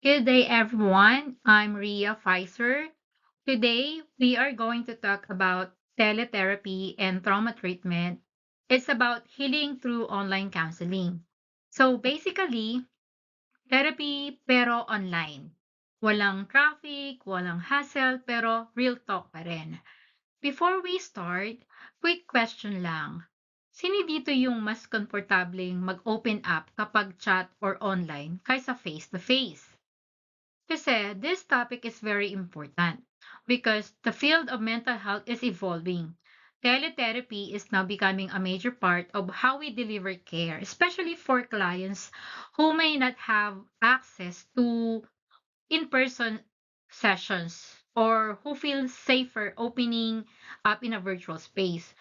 Good day, everyone. I'm Ria Pfizer. Today, we are going to talk about teletherapy and trauma treatment. It's about healing through online counseling. So basically, therapy pero online. Walang traffic, walang hassle, pero real talk pa rin. Before we start, quick question lang. Sino dito yung mas komportableng mag-open up kapag chat or online kaysa face-to-face? Kasi this topic is very important because the field of mental health is evolving. Teletherapy is now becoming a major part of how we deliver care, especially for clients who may not have access to in person sessions or who feel safer opening up in a virtual space.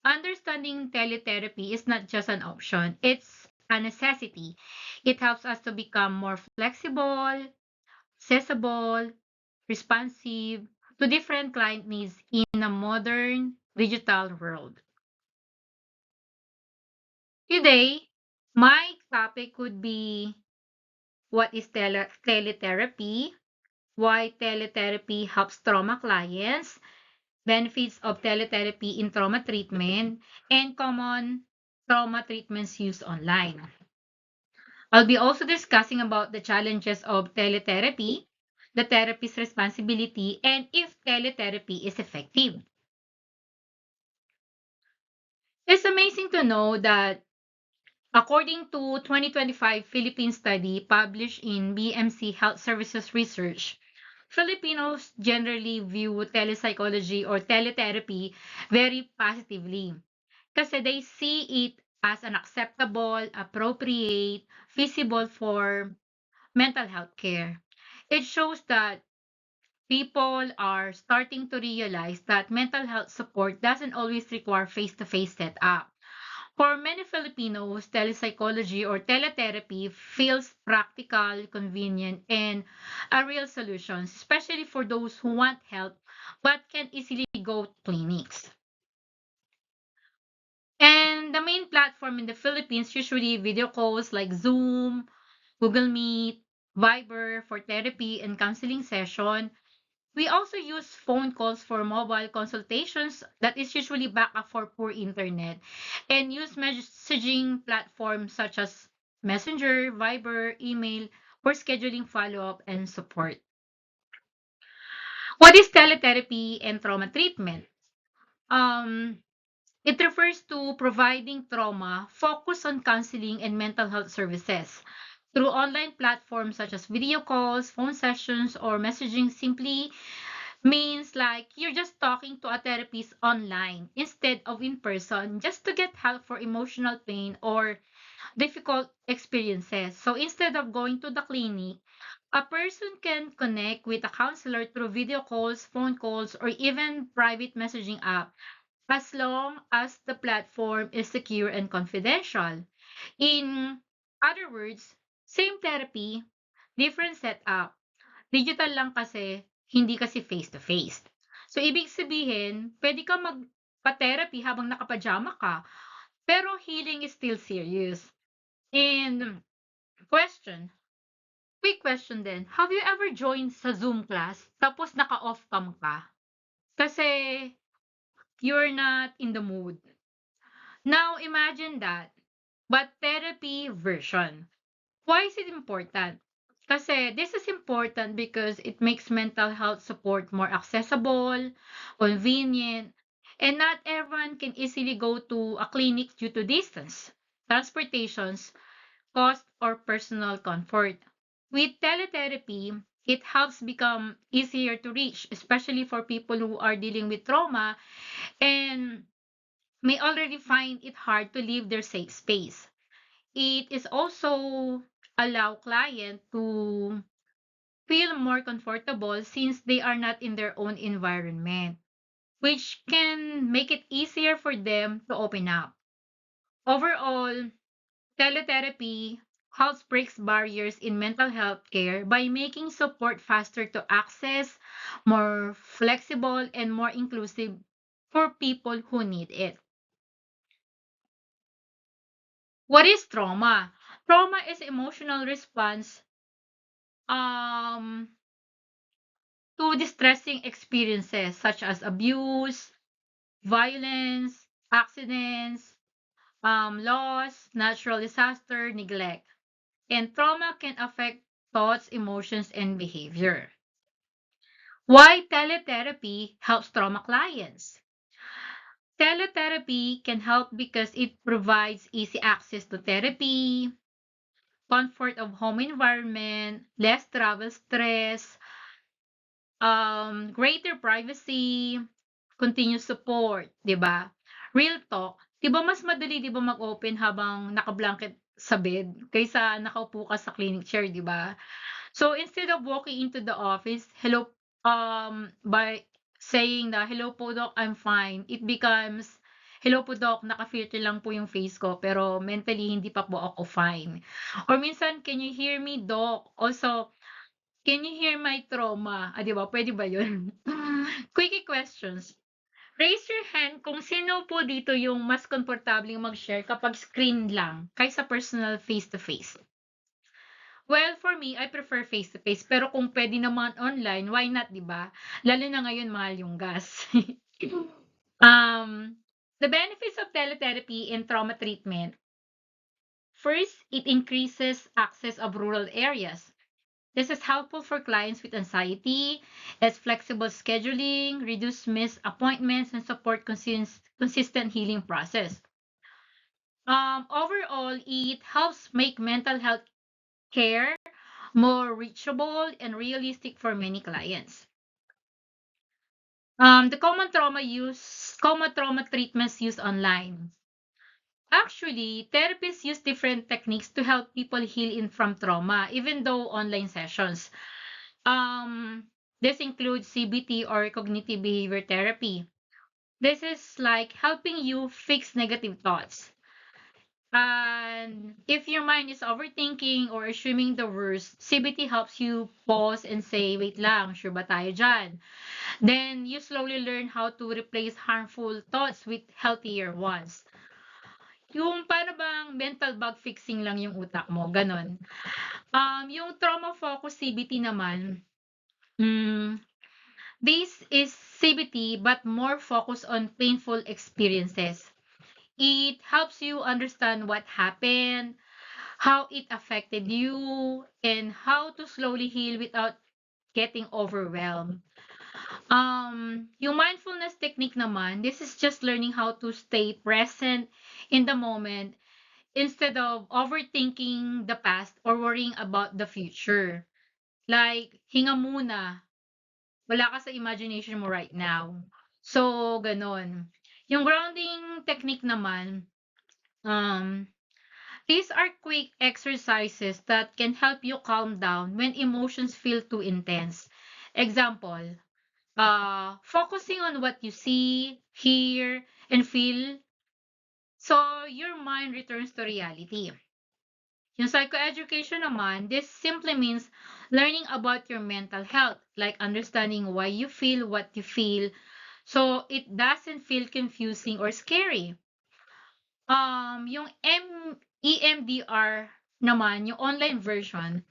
Understanding teletherapy is not just an option, it's a necessity. It helps us to become more flexible, accessible, responsive to different client needs in a modern digital world. Today, my topic would be what is teletherapy, why teletherapy helps trauma clients, benefits of teletherapy in trauma treatment, and common trauma treatments used online. I'll be also discussing about the challenges of teletherapy, the therapist's responsibility, and if teletherapy is effective. It's amazing to know that according to 2025 Philippine study published in BMC Health Services Research, Filipinos generally view telepsychology or teletherapy very positively kasi they see it as an acceptable, appropriate, feasible for mental health care. It shows that people are starting to realize that mental health support doesn't always require face-to-face setup. For many Filipinos, telepsychology or teletherapy feels practical, convenient, and a real solution, especially for those who want help but can't easily go to clinics. And the main platform in the Philippines usually video calls like Zoom, Google Meet, Viber for therapy and counseling session. We also use phone calls for mobile consultations that is usually backup for poor internet and use messaging platforms such as Messenger, Viber, email for scheduling follow-up and support. What is teletherapy and trauma treatment? Um, it refers to providing trauma focus on counseling and mental health services through online platforms such as video calls, phone sessions, or messaging simply means like you're just talking to a therapist online instead of in person just to get help for emotional pain or difficult experiences. So instead of going to the clinic, a person can connect with a counselor through video calls, phone calls, or even private messaging app as long as the platform is secure and confidential. In other words, same therapy, different setup. Digital lang kasi, hindi kasi face-to-face. So, ibig sabihin, pwede ka magpa-therapy habang nakapajama ka, pero healing is still serious. And question, quick question din, have you ever joined sa Zoom class tapos naka-off cam ka? Kasi you're not in the mood. Now, imagine that, but therapy version. Why is it important? Kasi this is important because it makes mental health support more accessible, convenient, and not everyone can easily go to a clinic due to distance, transportations, cost, or personal comfort. With teletherapy, it helps become easier to reach, especially for people who are dealing with trauma and may already find it hard to leave their safe space. It is also allow client to feel more comfortable since they are not in their own environment, which can make it easier for them to open up. Overall, teletherapy helps breaks barriers in mental health care by making support faster to access, more flexible, and more inclusive for people who need it. What is trauma? Trauma is emotional response um, to distressing experiences such as abuse, violence, accidents, loss, natural disaster, neglect. And trauma can affect thoughts, emotions, and behavior. Why teletherapy helps trauma clients? Teletherapy can help because it provides easy access to therapy, comfort of home environment, less travel stress, greater privacy, continuous support, 'di ba? Real talk, 'di ba mas madali 'di ba mag-open habang naka-blanket sa bed kaysa nakaupo ka sa clinic chair, 'di ba? So instead of walking into the office, hello, by saying na, "Hello po doc, I'm fine." It becomes, "Hello po doc, naka-filter lang po yung face ko pero mentally hindi pa po ako fine." Or minsan, "Can you hear me doc?" Also, "Can you hear my trauma?" 'Di ba puwede ba yun? Quickie questions. Raise your hand kung sino po dito yung mas komportableng mag-share kapag screen lang kaysa personal face to face. Well, for me, I prefer face to face pero kung puwede naman online, why not, 'di ba? Lalo na ngayon mahal yung gas. Um, the benefits of teletherapy in trauma treatment. First, it increases access of rural areas. This is helpful for clients with anxiety, as flexible scheduling, reduce missed appointments, and support consistent healing process. Overall, it helps make mental health care more reachable and realistic for many clients. Common trauma treatments used online. Actually, therapists use different techniques to help people heal in from trauma, even though online sessions. This includes CBT or cognitive behavior therapy. This is like helping you fix negative thoughts. And if your mind is overthinking or assuming the worst, CBT helps you pause and say, wait lang, sure ba tayo dyan? Then you slowly learn how to replace harmful thoughts with healthier ones. Yung paano bang mental bug fixing lang yung utak mo, ganon. Yung trauma-focused CBT naman, mm, this is CBT but more focused on painful experiences. It helps you understand what happened, how it affected you, and how to slowly heal without getting overwhelmed. Yung mindfulness technique naman, this is just learning how to stay present in the moment instead of overthinking the past or worrying about the future. Like, hinga muna. Wala ka sa imagination mo right now. So, ganon. Yung grounding technique naman, um, these are quick exercises that can help you calm down when emotions feel too intense. Example, focusing on what you see, hear, and feel so your mind returns to reality. Yung psychoeducation naman, this simply means learning about your mental health, like understanding why you feel what you feel, so it doesn't feel confusing or scary. Yung EMDR naman, yung online version,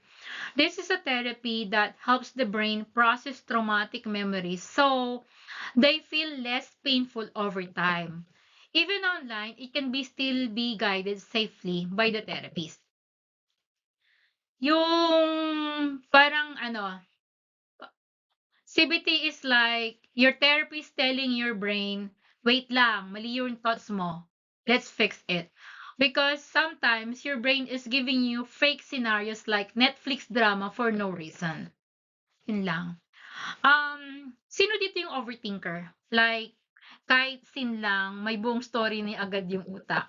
this is a therapy that helps the brain process traumatic memories so they feel less painful over time. Even online, it can be still be guided safely by the therapist. Yung parang ano, CBT is like your therapist telling your brain, wait lang, mali yung thoughts mo. Let's fix it. Because sometimes your brain is giving you fake scenarios like Netflix drama for no reason. Yun lang. Sino dito yung overthinker? Like, kahit scene lang, may buong story ni agad yung utak.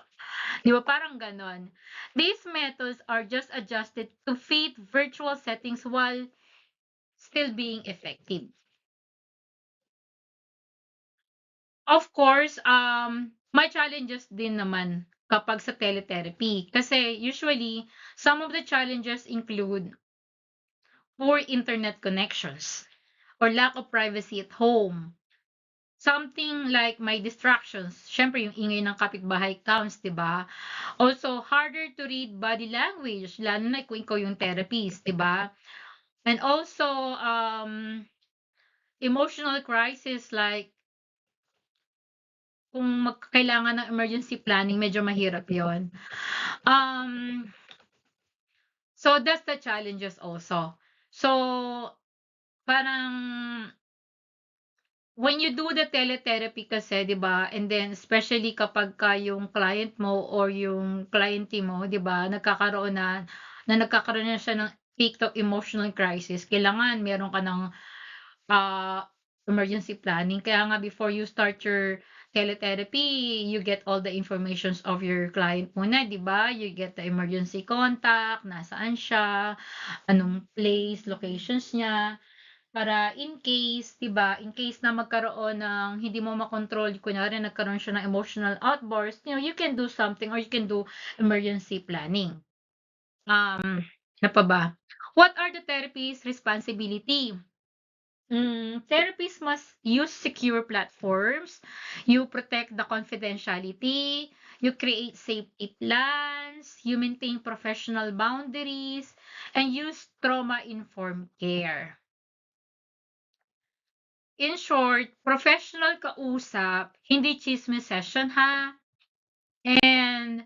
Di ba? Parang ganon. These methods are just adjusted to fit virtual settings while still being effective. Of course, may challenges din naman kapag sa teletherapy. Kasi usually, some of the challenges include poor internet connections or lack of privacy at home. Something like my distractions. Siyempre, yung ingay ng kapitbahay counts, di ba? Also, harder to read body language, lalo na kung ikaw yung therapist, di ba? And also, emotional crisis like kung kailangan ng emergency planning, medyo mahirap yon. Um, so that's the challenges also. So, parang when you do the teletherapy kasi, 'di ba? And then especially kapag ka yung client mo or yung cliente mo, 'di ba, nagkakaroon na siya ng peak of emotional crisis, kailangan meron ka ng emergency planning. Kaya nga before you start your teletherapy, you get all the informations of your client muna, 'di ba? You get the emergency contact, nasaan siya, anong place, locations niya. Para in case, 'di ba, in case na magkaroon ng hindi mo makontrol, kunyari nagkaroon siya ng emotional outburst, you can do something or you can do emergency planning. Ano pa ba? What are the therapist's responsibility? Therapists must use secure platforms. You protect the confidentiality. You create safety plans. You maintain professional boundaries and use trauma-informed care. In short, professional kausap, hindi chismis session ha. And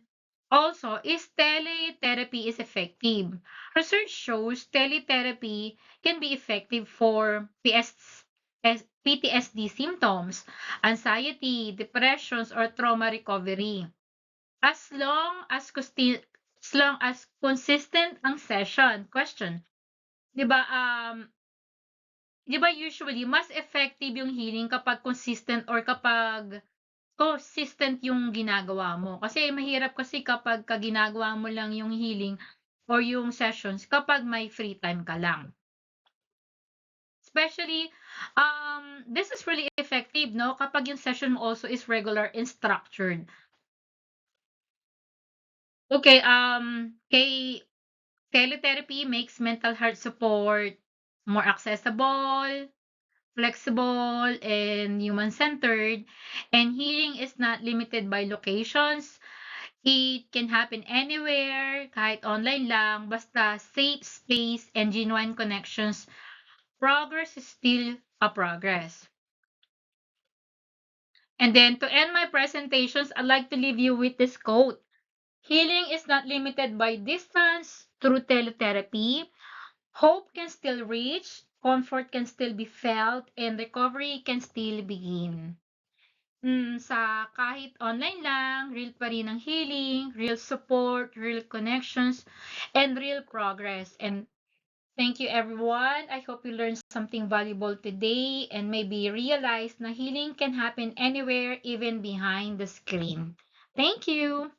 also, is teletherapy is effective? Research shows teletherapy can be effective for PTSD symptoms, anxiety, depressions, or trauma recovery. As long as consistent ang session. Question, 'di ba? 'Di ba usually mas effective yung healing kapag consistent yung ginagawa mo. Kasi mahirap kasi kapag ginagawa mo lang yung healing or yung sessions kapag may free time ka lang. Especially, this is really effective, no? Kapag yung session mo also is regular and structured. Okay, teletherapy makes mental health support more accessible, flexible, and human-centered, and healing is not limited by locations. It can happen anywhere, kahit online lang, basta safe space and genuine connections. Progress is still a progress. And then to end my presentations, I'd like to leave you with this quote. Healing is not limited by distance through teletherapy. Hope can still reach, comfort can still be felt, and recovery can still begin. Sa kahit online lang, real pa rin ang healing, real support, real connections, and real progress. And thank you everyone. I hope you learned something valuable today and maybe realize na healing can happen anywhere, even behind the screen. Thank you.